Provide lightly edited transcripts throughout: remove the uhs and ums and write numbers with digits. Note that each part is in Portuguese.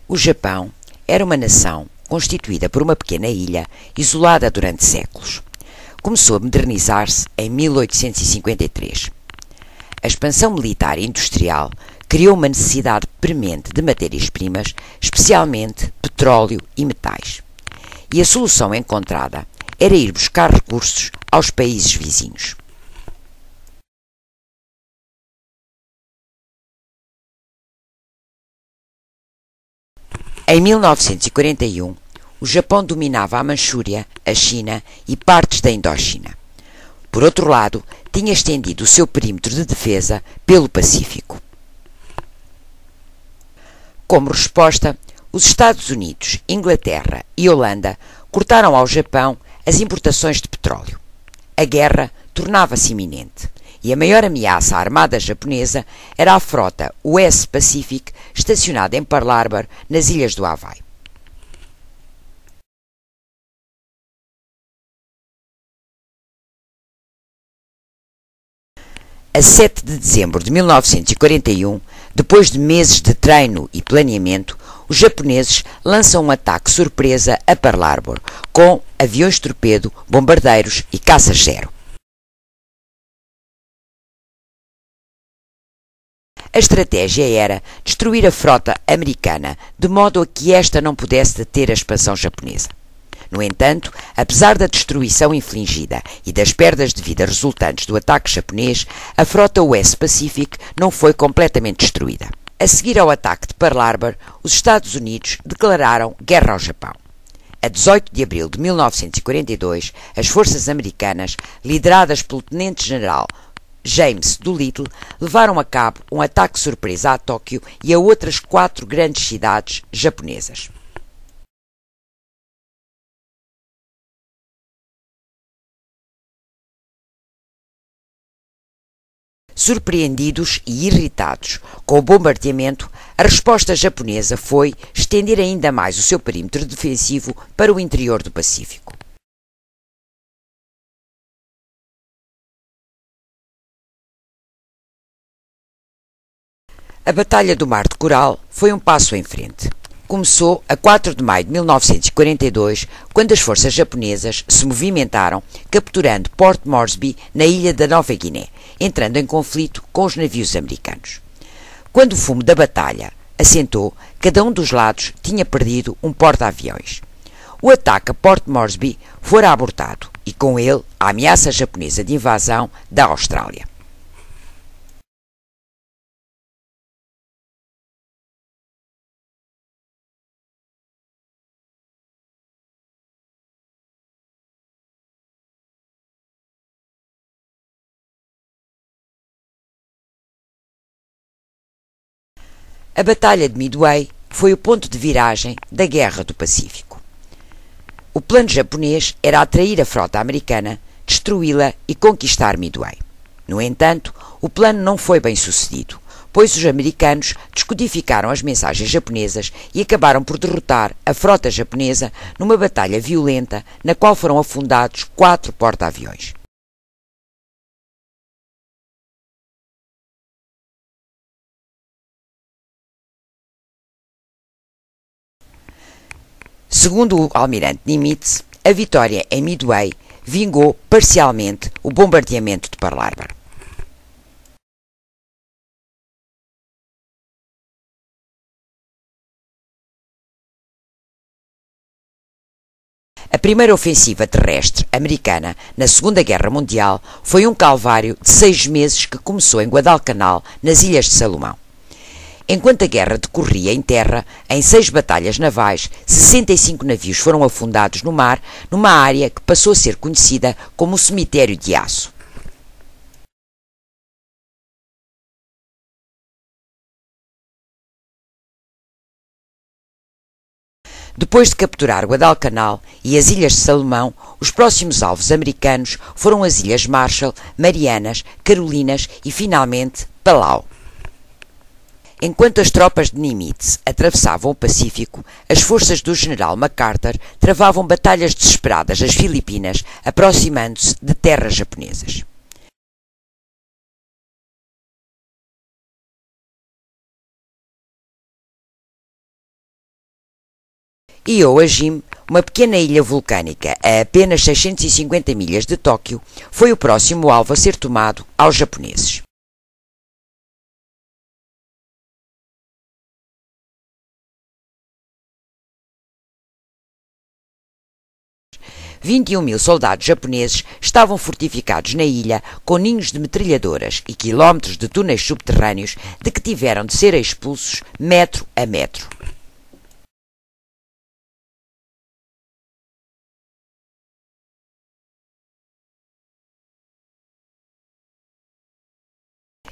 O Japão era uma nação constituída por uma pequena ilha isolada durante séculos. Começou a modernizar-se em 1853. A expansão militar e industrial criou uma necessidade premente de matérias-primas, especialmente petróleo e metais. E a solução encontrada era ir buscar recursos aos países vizinhos. Em 1941, o Japão dominava a Manchúria, a China e partes da Indochina. Por outro lado, tinha estendido o seu perímetro de defesa pelo Pacífico. Como resposta, os Estados Unidos, Inglaterra e Holanda cortaram ao Japão as importações de petróleo. A guerra tornava-se iminente e a maior ameaça à armada japonesa era a frota US Pacific estacionada em Pearl Harbor, nas ilhas do Hawaii. A 7 de dezembro de 1941, depois de meses de treino e planeamento, os japoneses lançam um ataque surpresa a Pearl Harbor, com aviões torpedo, bombardeiros e caças-zero. A estratégia era destruir a frota americana, de modo a que esta não pudesse deter a expansão japonesa. No entanto, apesar da destruição infligida e das perdas de vida resultantes do ataque japonês, a frota US Pacific não foi completamente destruída. A seguir ao ataque de Pearl Harbor, os Estados Unidos declararam guerra ao Japão. A 18 de abril de 1942, as forças americanas, lideradas pelo tenente-general James Doolittle, levaram a cabo um ataque surpresa a Tóquio e a outras 4 grandes cidades japonesas. Surpreendidos e irritados com o bombardeamento, a resposta japonesa foi estender ainda mais o seu perímetro defensivo para o interior do Pacífico. A Batalha do Mar de Coral foi um passo em frente. Começou a 4 de maio de 1942, quando as forças japonesas se movimentaram, capturando Port Moresby, na ilha da Nova Guiné, entrando em conflito com os navios americanos. Quando o fumo da batalha assentou, cada um dos lados tinha perdido um porta-aviões. O ataque a Port Moresby fora abortado e, com ele, a ameaça japonesa de invasão da Austrália. A Batalha de Midway foi o ponto de viragem da Guerra do Pacífico. O plano japonês era atrair a frota americana, destruí-la e conquistar Midway. No entanto, o plano não foi bem sucedido, pois os americanos descodificaram as mensagens japonesas e acabaram por derrotar a frota japonesa numa batalha violenta na qual foram afundados 4 porta-aviões. Segundo o almirante Nimitz, a vitória em Midway vingou parcialmente o bombardeamento de Pearl Harbor. A primeira ofensiva terrestre americana na Segunda Guerra Mundial foi um calvário de 6 meses que começou em Guadalcanal, nas Ilhas de Salomão. Enquanto a guerra decorria em terra, em 6 batalhas navais, 65 navios foram afundados no mar, numa área que passou a ser conhecida como o Cemitério de Aço. Depois de capturar Guadalcanal e as Ilhas de Salomão, os próximos alvos americanos foram as Ilhas Marshall, Marianas, Carolinas e, finalmente, Palau. Enquanto as tropas de Nimitz atravessavam o Pacífico, as forças do general MacArthur travavam batalhas desesperadas nas Filipinas, aproximando-se de terras japonesas. Iwo Jima, uma pequena ilha vulcânica a apenas 650 milhas de Tóquio, foi o próximo alvo a ser tomado aos japoneses. – 21.000 soldados japoneses estavam fortificados na ilha com ninhos de metralhadoras e quilómetros de túneis subterrâneos de que tiveram de ser expulsos metro a metro.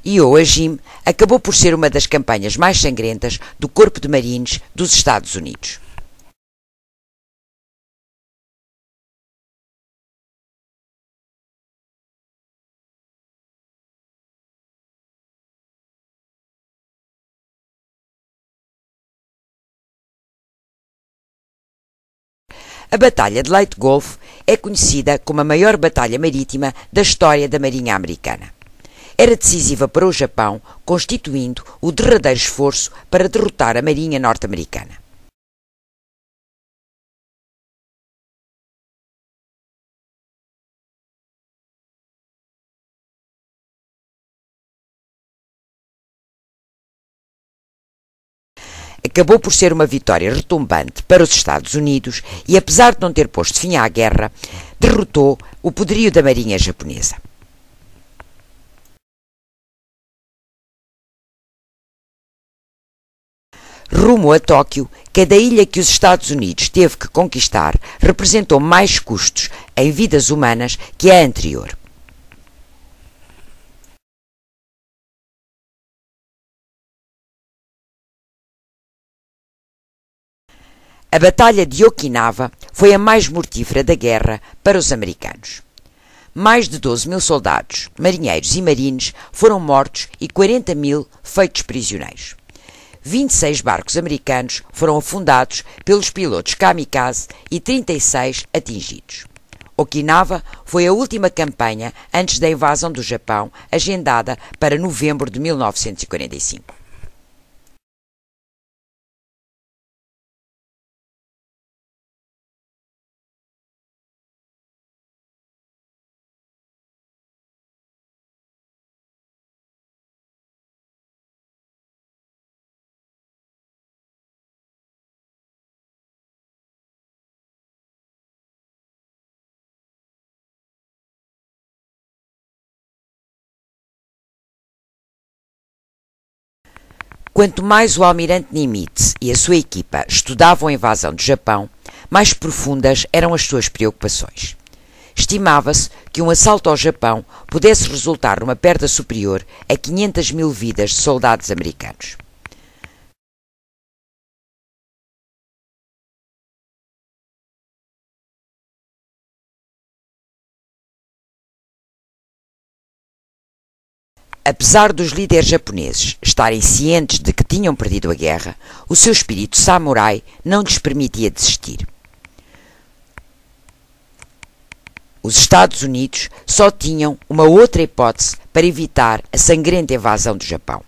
Iwo Jima acabou por ser uma das campanhas mais sangrentas do Corpo de Marines dos Estados Unidos. A Batalha de Leyte Gulf é conhecida como a maior batalha marítima da história da Marinha Americana. Era decisiva para o Japão, constituindo o derradeiro esforço para derrotar a Marinha norte-americana. Acabou por ser uma vitória retumbante para os Estados Unidos e, apesar de não ter posto fim à guerra, derrotou o poderio da Marinha japonesa. Rumo a Tóquio, cada ilha que os Estados Unidos teve que conquistar representou mais custos em vidas humanas que a anterior. A Batalha de Okinawa foi a mais mortífera da guerra para os americanos. Mais de 12.000 soldados, marinheiros e marines foram mortos e 40.000 feitos prisioneiros. 26 barcos americanos foram afundados pelos pilotos kamikaze e 36 atingidos. Okinawa foi a última campanha antes da invasão do Japão, agendada para novembro de 1945. Quanto mais o almirante Nimitz e a sua equipa estudavam a invasão do Japão, mais profundas eram as suas preocupações. Estimava-se que um assalto ao Japão pudesse resultar numa perda superior a 500.000 vidas de soldados americanos. Apesar dos líderes japoneses estarem cientes de que tinham perdido a guerra, o seu espírito samurai não lhes permitia desistir. Os Estados Unidos só tinham uma outra hipótese para evitar a sangrenta invasão do Japão.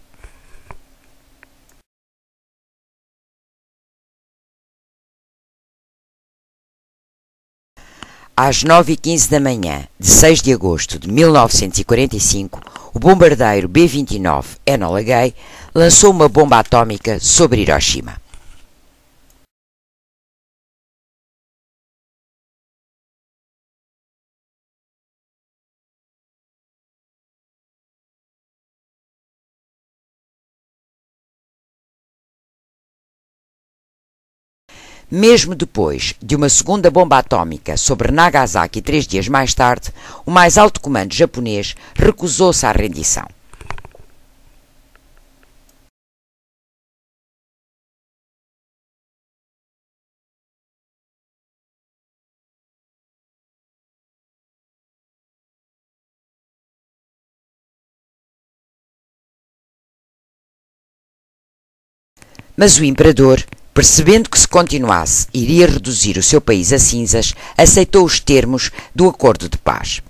Às 9h15 da manhã de 6 de agosto de 1945, o bombardeiro B-29 Enola Gay lançou uma bomba atómica sobre Hiroshima. Mesmo depois de uma segunda bomba atómica sobre Nagasaki 3 dias mais tarde, o mais alto comando japonês recusou-se à rendição. Mas o imperador, percebendo que se continuasse iria reduzir o seu país a cinzas, aceitou os termos do acordo de paz.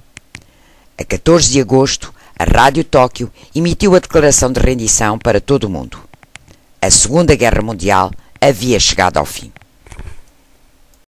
A 14 de agosto, a Rádio Tóquio emitiu a declaração de rendição para todo o mundo. A Segunda Guerra Mundial havia chegado ao fim.